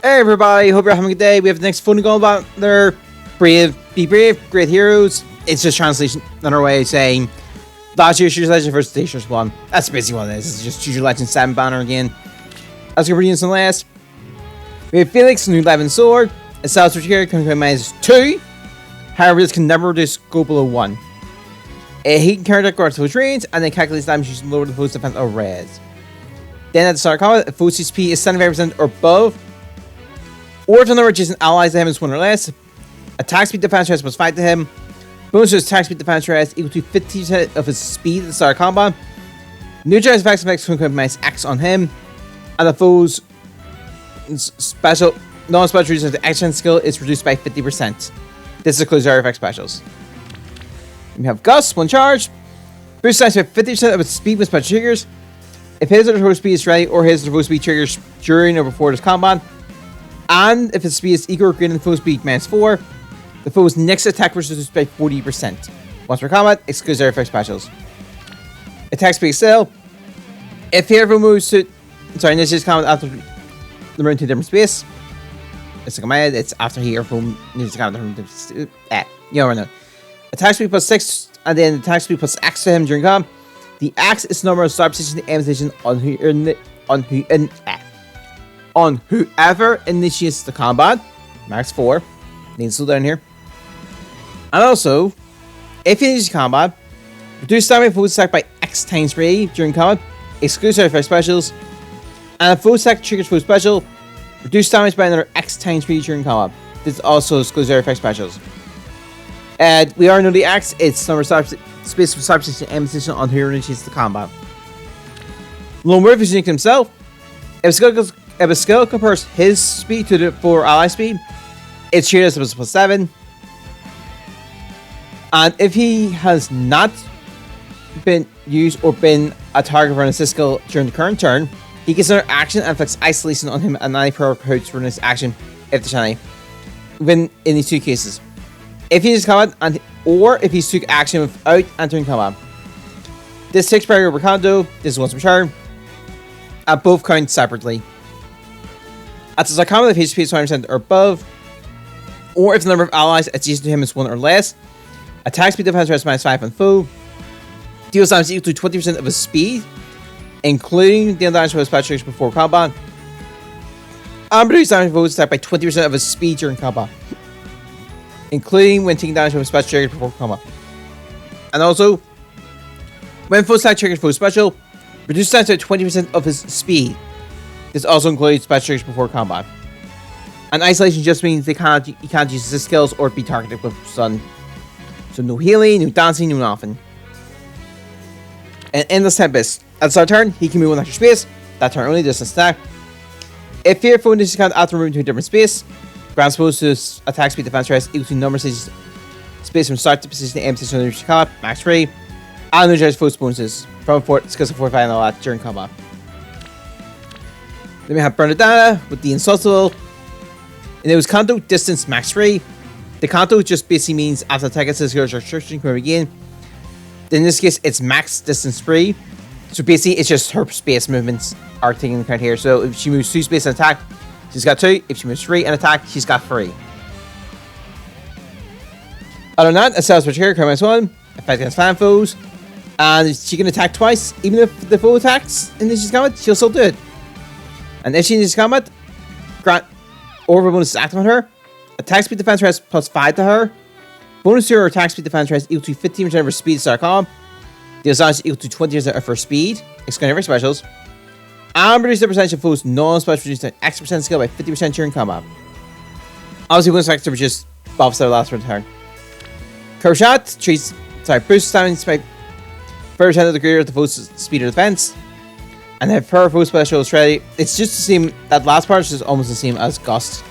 Hey everybody, hope you're having a good day. We have the next fun going about there. Be brave, great heroes. It's just translation another way of saying last year's Choose Legend versus this year's one. That's basically what it is. It's just Choose Your Legend 7 banner again. As we're using last. We have Felix, new 11 sword. A South Switch here comes with -2. However, this can never reduce go below 1. He can carry that guard to his range and then calculates damage using lower the foe's defense or res. Then at the start of combat, if foe's CP is 75% or above, or if the number of adjacent allies to him is 1 or less, attack speed defense rest plus 5 to him. Bonus to his attack speed defense rest equal to 50% of his speed at the start of combat. Neutralize effects can minus X on him. And the foe's special non-special reason the action skill is reduced by 50%. This includes our effect specials. We have Gus, 1 charge. Boost dice by 50% of its speed with special triggers. If his or her speed is ready or his or her speed triggers during or before this combat. And if his speed is equal or greater than the foe's speed -4, the foe's next attack was reduced by 40%. Once per combat, excludes their effect specials. Attack speed still. If he ever moves to... Sorry, this is combat after the room to a different space. It's like my head, it's after he ever moves to combat the room to... you know, no. Attack speed plus 6, and then attack speed plus X to him during combat. The X is the number of start position and end position on whoever initiates the combat. Max 4. Needs to slow down here. And also, if he initiates combat, reduce damage foe attack by X times 3 during combat. Excludes our effect specials. And if foe attack triggers foe special, reduce damage by another X times 3 during combat. This also excludes our effect specials. And we are know the X, it's number of space for start position and position on whoever initiates the combat. Lone Wolf is unique to himself. If a skill compares his speed to the 4 ally speed, it's treated as a +7. And if he has not been used or been a target for an assist skill during the current turn, he gets another action and affects isolation on him and 90 per hurts for this action if there's any. When in these two cases. If he uses combat or if he's took action without entering combat. This takes priority over Kondo, this is once per turn. And both count separately. At the start of combat, if his speed is 20% or above, or if the number of allies adjacent to him is 1 or less, attack speed defense rest -5 on foe, deals damage equal to 20% of his speed, including deal damage from his special triggers before combat, and reduce damage from foes attack by 20% of his speed during combat, including when taking damage from his special triggers before combat. And also, when foe attack triggers foe special, reduce damage by 20% of his speed. This also includes special triggers before combat. And isolation just means he can't use his skills or be targeted with stun. So no healing, no dancing, no nothing. And Endless Tempest. At the start of turn, he can move 1 extra space. That turn only, distance attack. If your foe initiates combat after moving to a different space, grants supposed to attack speed defense rest equal to number of space from start to position to end position on the combat, max 3. And neutralize foe's bonuses from skills of 45 and all that during combat. Then we have Bernadetta with the Insultable. And it was Kanto distance max 3. The Kanto just basically means after attack it says here's your restriction can begin. In this case, it's max distance 3. So basically, it's just her space movements are taking into account here. So if she moves 2 space and attack, she's got 2. If she moves 3 and attack, she's got 3. Other than that, a South Switch here, -1. Effect against fan foes. And she can attack twice. Even if the foe attacks in this combat, she'll still do it. And if she needs combat, grant Orbital bonus is active on her. Attack speed defense rest +5 to her. Bonus to her attack speed defense rest equal to 15% of her speed start combat. Deals damage equal to 20% of her speed, excluding her specials. And reduce the percentage of foes non-special reduced to X% skill by 50% during combat. Obviously, bonus factor which just buffs their last turn. Curve shot boosts damage by 30% of the greater of the foe's speed or defense. And if her foe special is ready, it's just the same. That last part is just almost the same as Gust.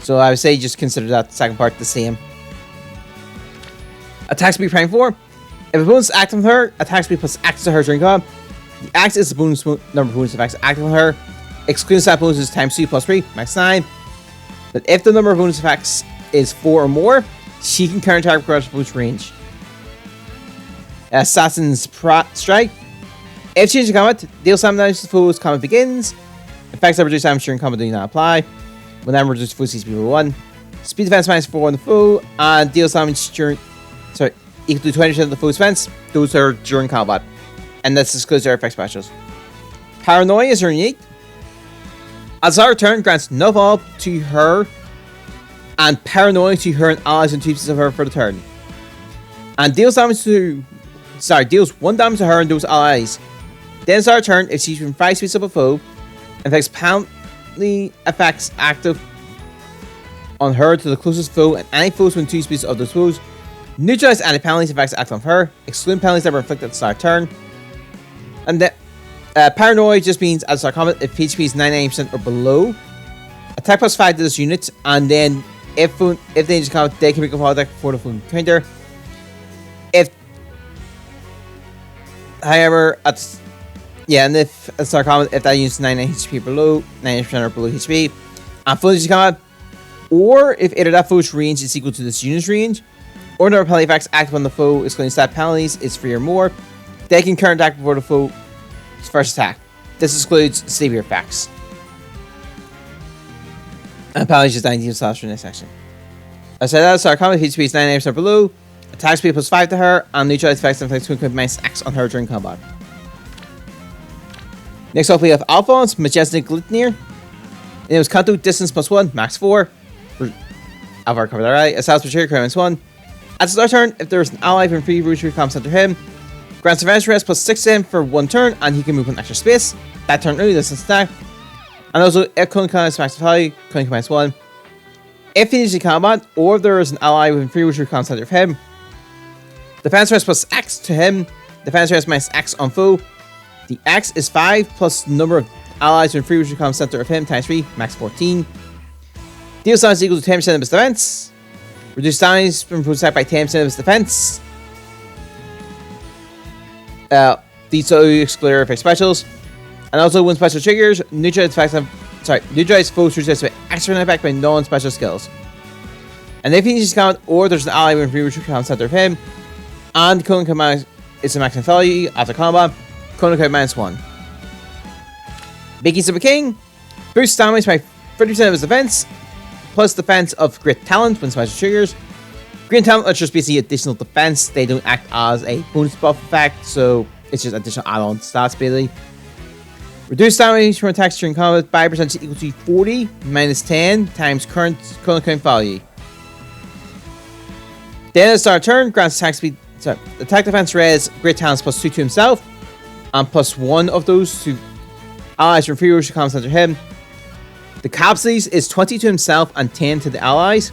So I would say just consider that second part the same. Attack speed prime 4. If a bonus is active on her, attack speed plus X to her during combat. The X is the bonus number of bonus effects active on her. Excluding stat bonuses times 2 plus 3, max 9. But if the number of bonus effects is 4 or more, she can counter attack across boost range. Assassin's Strike. If she enters combat, deal some damage to the foe's combat begins. Effects that reduce damage during combat do not apply. Whenever reduced foe CP by 1. Speed defense minus 4 on the foe, and deals damage during. Sorry, equal to 20% of the foe's defense. Those are during combat. And this excludes their effect specials. Paranoia is unique. As our turn grants no follow-up to her, and Paranoia to her and allies and 2 pieces of her for the turn. And deals damage to. Sorry, deals 1 damage to her and those allies. Then it's our turn if she's within 5 spaces of a foe. Inflicts penalty effects active on her to the closest foe, and any foes within 2 spaces of those foes. Neutralize any penalties effects active on her. Exclude penalties that were inflicted at the start of turn. And then Paranoia just means as our comment if HP is 99% or below. Attack plus 5 to this unit, and then if they just count, they can make a fall attack before the foe counter. However, and if it's our comment, if that unit's 99 HP below, 90% or below HP, and foe just combat, or if either that foe's range is equal to this unit's range, or another penalty effects active on the foe, excluding stat penalties, is 3 or more, they can counter attack before the foe's first attack. This excludes severe effects. And penalties is 90 slash for the next section. I said that, so our comment HP is 99% or below. Attack speed plus 5 to her, and neutralize effects and inflicts minus X on her during combat. Next up we have Alphonse, Majestic Glitnir. It was Kanto, distance plus 1, max 4. Alvar covered that right. Assault Mature, minus 1. At the start turn, if there is an ally from free route comes under him, grants advantage rest plus 6 to him for 1 turn, and he can move 1 extra space. That turn only distance attack. And also, if Kunkan is max value, Kunkan minus 1. If he needs to combat, or if there is an ally within free route comes under him, defense rest plus X to him, defense rest minus X on foe. The X is 5 plus number of allies when free which becomes center of him times 3, max 14. Deal damage equal to 10% of his defense. Reduce damage from attack by 10% of his defense. These are exclude effect specials. And also when special triggers, neutralize foes resist by extra effect by non-special skills. And if he needs to count, or there's an ally when free which becomes center of him, and Conan command is a maximum value after combat. Conan card minus 1. Biggies of a King. Boosts damage by 30% of his defense. Plus defense of Great Talent when special triggers. Great Talent are just basically additional defense. They don't act as a bonus buff effect. So it's just additional add-on stats basically. Reduce damage from attacks during combat by percentage equal to 40 minus 10 times current Conan count value. Then at the start of turn, grants attack defense res Great Talents plus 2 to himself, and plus 1 of those to allies from free rotation comes under him. The capsules is 20 to himself and 10 to the allies.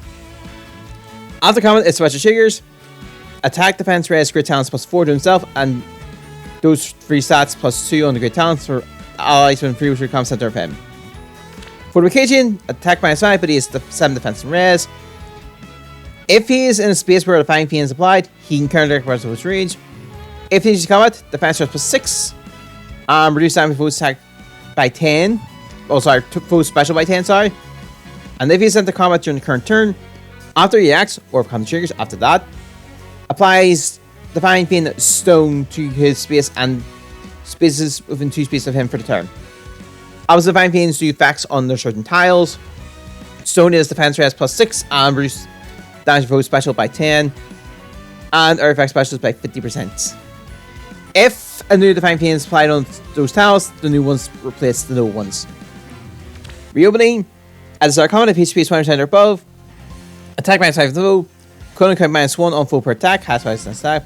After combat, it's special triggers. Attack defense res Great Talents plus 4 to himself, and those 3 stats plus 2 on the Great Talents for allies when free rotation comes center of him. Fortification, attack minus 5, but he has 7 defense and res. If he is in a space where the Fine Fiend is applied, he can counter attack with his range. If he needs to combat, defense rest plus 6. Reduce damage foe attack by 10. Oh, sorry, foe special by 10, sorry. And if he's sent to combat during the current turn, after he acts, or counter triggers after that, applies the Fine Fiend stone to his space and spaces within 2 spaces of him for the turn. Obviously, the Fine Fiends do effects on their certain tiles. Stone is defense rest plus 6 and reduce damage foe special by 10, and our effect specials by 50%. If a new Divine Fiend is applied on those tiles, the new ones replace the old ones. Reopening, as our common if HP is 20% or above, attack minus 5 foe, Conan count minus 1 on foe per attack, has 5% attack,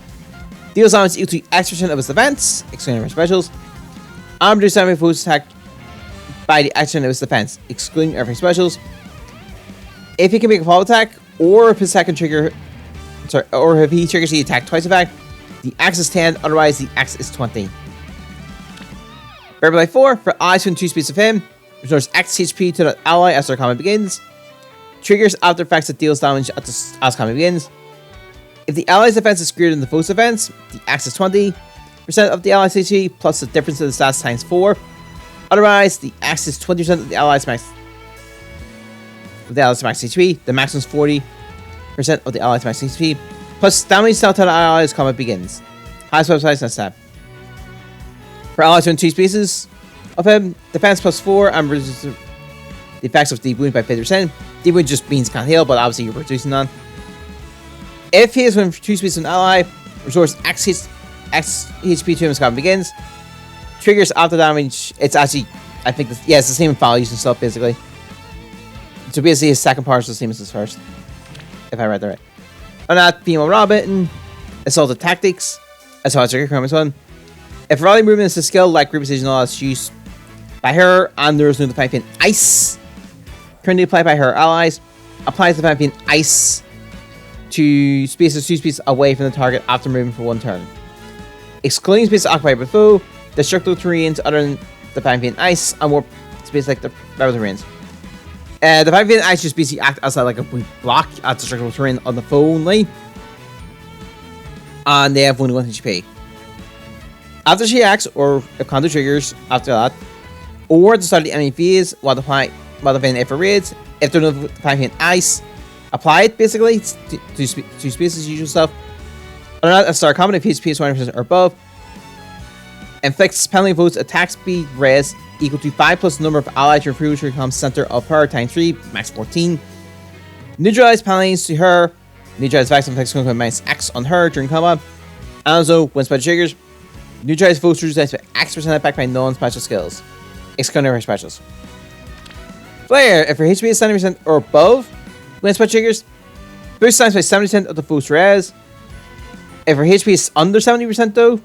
deals damage equal to X% of his defense, excluding our specials, and reduce damage foe's attack by the action of his defense, excluding everything specials. If he can make a follow attack, or if his second trigger, or if he triggers the attack twice effect, the X is 10, otherwise the X is 20. Verbal Life 4, for allies within 2 spaces of him, restores X HP to the ally as their combat begins. Triggers after effects that deals damage as combat begins. If the ally's defense is greater than the foe's defense, the X is 20% of the ally's HP plus the difference of the stats times 4. Otherwise, the X is 20% of the ally's max. The allies max HP, the maximum is 40% of the allies max HP, plus damage dealt to the allies combat begins. Highest website next tab. For allies in 2 spaces of him, defense plus 4 and reduces the effects of deep wound by 50%. Deep wound just means can't heal, but obviously you're reducing none. If he is when 2 speeds an ally, restores X HP to him as combat begins. Triggers after damage. It's actually, I think, it's the same values and stuff basically. So basically, his second part is the same as his first, if I read that right. On that, Female Robin, Assaulted Tactics, Assault Trigger, Chroma's one. If rally movement is a skill like group precision, all that's used by her, and there is no Divine Pain Ice. Currently applied by her allies. Applies Divine Pain Ice to spaces 2 spaces away from the target after moving for 1 turn. Excluding spaces occupied by foe, destructible terrains other than Divine Pain Ice, and more spaces like the Rebel terrains. The Divine Pain Ice just basically act as like a block at destructible terrain on the foe only. And they have only 1 HP. After she acts, or if counter triggers after that, or at the start of the enemy phase, while the Divine If raids, if there's no Divine Pain Ice, apply it basically to spaces, usual stuff. Other than that, at start combat, if HP is 20% or above, inflicts penalty votes attack speed res equal to 5 plus the number of allies your future becomes center of her times 3, max 14. Neutralize penalties to her. Neutralize vax inflicts minus X on her during combat. And also, when special triggers, neutralize foes neutralized by X% back by non-special skills. Excluding her specials. Flare, if her HP is 70% or above, when special triggers, boost times by 70% of the foe's res. If her HP is under 70% though,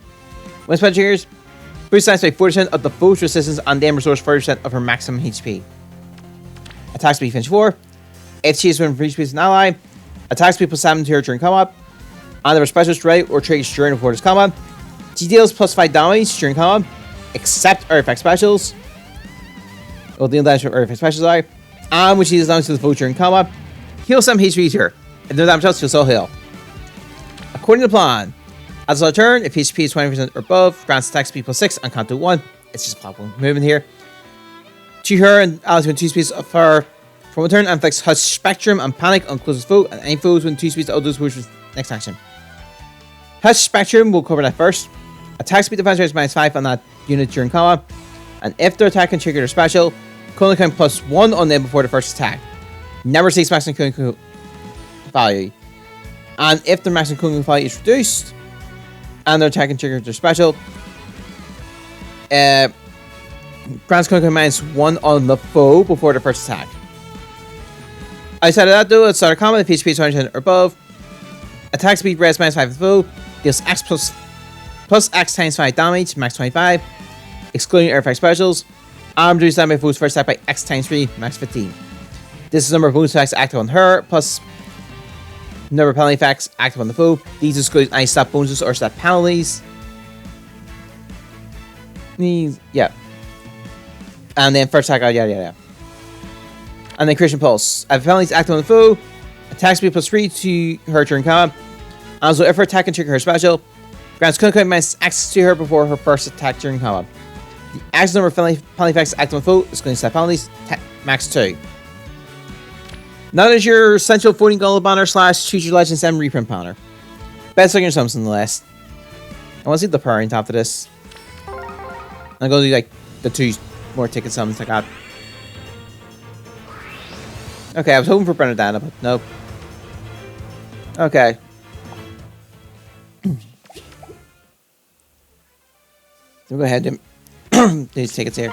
when special triggers, boost times by 40% of the foe's resistance and then restores 40% of her maximum HP. Attack speed finish 4. If she is when for each piece an ally, attack speed plus 7 to her during combat. And if her specialist right or triggers during before this combat, she deals plus 5 damage during combat, except artifact specials. Or deal damage for artifact specials are. And when she deals damage to the foe during combat, heal some HP to her. If no damage else, she'll still heal. According to the plan, as a turn, if HP is 20% or above, grants attack speed plus 6 and can't do 1. It's just pop one movement here. To her and allies when 2 speeds of her from a turn and inflicts Hush Spectrum and Panic on closest foe, and any foes when 2 speeds of those foes next action. Hush Spectrum will cover that first. Attack speed defense rate is -5 on that unit during combat. And if their attack can trigger their special, Kung count +1 on them before the first attack. Never seeks maximum Kung value. And if the maximum Kung value is reduced, and their attack can trigger their special, grants Kung -1 on the foe before the first attack. Outside of that though, at start of combat, if HP is 20% or above, attack speed res -5 of the foe, deals X plus X times 5 damage, max 25, excluding artifact specials, and reduce damage by foe's first attack by X times 3, max 15. This is the number of bonus attacks active on her, plus number of penalty effects active on the foe. These exclude any stat bonuses or stat penalties. Yeah. And then first attack, yada yada. And then Christian Pulse. If penalties active on the foe, attack speed +3 to her during combat. Also, if her attack can trigger her special, grants Kunkai minus X to her before her first attack during combat. The X number of penalty effects active on the foe, excluding stat penalties, max 2. Now that is your essential 14 gold banner / Choose Your Legends M reprint banner. Best looking something on the list. I want to see the parent after this. I'm going to do like the 2 more ticket summons I got. Okay, I was hoping for Bernadetta, but nope. Okay. So go ahead and these tickets here.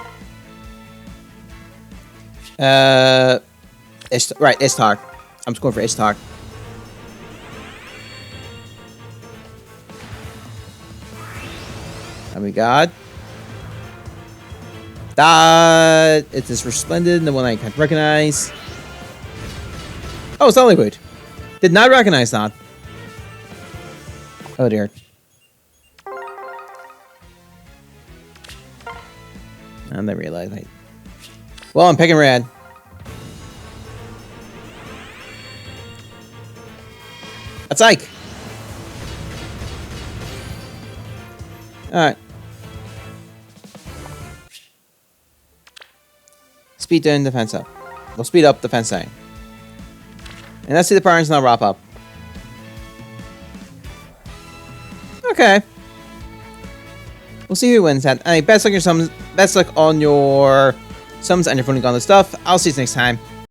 Right, Ishtar. I'm just going for Ishtar. And we got that. It is Resplendent, the one I can't recognize. Oh, it's Hollywood. Did not recognize that. Oh dear. And I realized I. Well, I'm picking red. That's Ike. Alright. Speed down, defense up. We'll speed up, defense down. And let's see the parents now wrap up. Okay. We'll see who wins that. Best luck on your summons, and your Fun and Gauntlet stuff. I'll see you next time.